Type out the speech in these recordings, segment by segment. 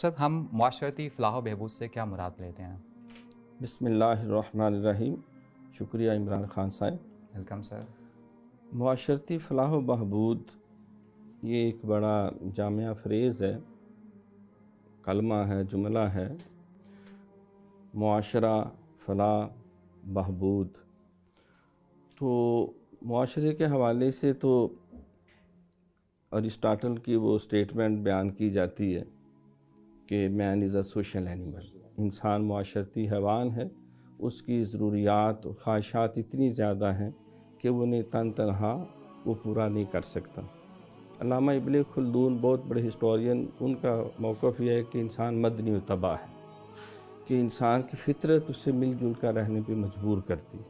Sir हम माशरती फ़लाह व बहबूद से क्या मुराद लेते हैं? बिस्मिल्लाहिर्रहमानिर्रहीम। शुक्रिया इमरान ख़ान साहब। Welcome sir. मुआशरती फ़लाह व बहबूद ये एक बड़ा जामिया फ्रेज़ है, कलमा है, जुमला है। मुआशरा, फ़लाह, बहबूद। तो मुआशरे के हवाले से तो अरिस्टाटल की वो स्टेटमेंट बयान की जाती है कि man is a social animal. इंसान मुआशरती हैवान है। उसकी ज़रूरियात और ख्वाहिशात इतनी ज़्यादा हैं कि वो उन्हें तनहा वो पूरा नहीं कर सकता। अल्लामा इब्न खुल्दून बहुत बड़े हिस्टोरियन, उनका मौक़िफ़ यह है कि इंसान मदनी व तबाह है, कि इंसान की फ़ितरत उसे मिलजुल कर रहने पर मजबूर करती है।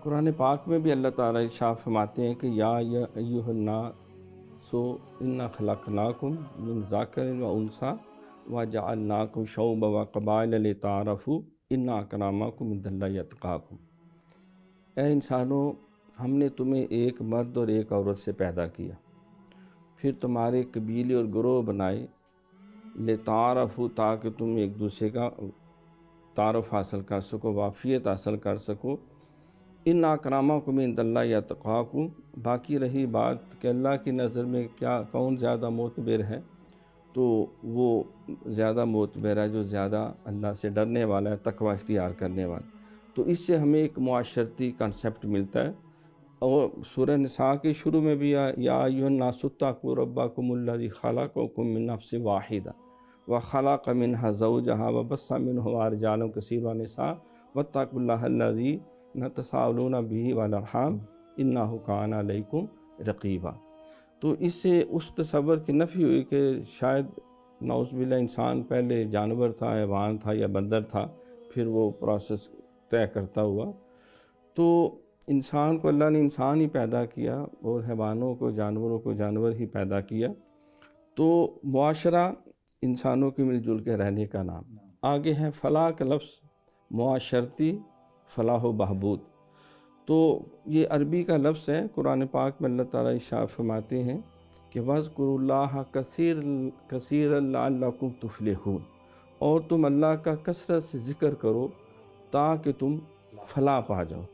कुरान पाक में भी अल्लाह ताला इरशाद फरमाते हैं कि या अय्युहन्नासु इन्ना खलक़नाकुम मिन ज़करिन व उन्सा व जअलनाकुम शौअबा व क़बाइल लिताअरफ़ू इन्ना अक्रमकुम इंदल्लाहि अत्क़ाकुम। ऐ इंसानों, हमने तुम्हें एक मर्द और एक औरत से पैदा किया, फिर तुम्हारे कबीले और गिरोह बनाए, लिताअरफ़ू ताकि तुम एक दूसरे का तारुफ़ हासिल कर सको, वाफ़ियत हासिल कर सको। इन्ना अक्रमकुम इंदल्लाहि अत्क़ाकुम। बाकी रही बात कि अल्लाह की नज़र में कौन ज़्यादा मोतबर है, तो वो ज़्यादा मोतबर है जो ज़्यादा अल्लाह से डरने वाला है, तक़वा इख्तियार करने वाला। तो इससे हमें एक मुआशरती कंसेप्ट मिलता है। और सूरह निसा के शुरू में भी या अय्युहन्नासु इत्तक़ू रब्बकुमुल्लज़ी ख़लक़कुम मिन नफ्सिन वाहिदा व ख़लक़ मिन्हा ज़ौजहा व बस्सा मिन्हुमा रिजालन कसीरन व निसा वत्तक़ुल्लाहल्लज़ी तसाअलूना बिही वल अरहाम इन्नहु काना अलैकुम रक़ीबा। तो इससे उस तसव्वुर की नफ़ी हुई कि शायद नाउज़ुबिल्लाह इंसान पहले जानवर था, हैवान था या बंदर था, फिर वो प्रोसेस तय करता हुआ। तो इंसान को अल्लाह ने इंसान ही पैदा किया और हैवानों को, जानवरों को जानवर ही पैदा किया। तो मुआशरा इंसानों के मिलजुल के रहने का नाम। आगे है फ़लाह का लफ्ज़, मुआशरती फ़लाह व बहबूद। तो ये अरबी का लफ्ज़ है। कुरान पाक में अल्लाह ताला इरशाद फरमाते हैं कि वज़्कुरुल्लाह कसीरन लअल्लकुम तुफ़्लिहून। और तुम अल्लाह का कसरत से ज़िक्र करो ताकि तुम फलाह पा जाओ।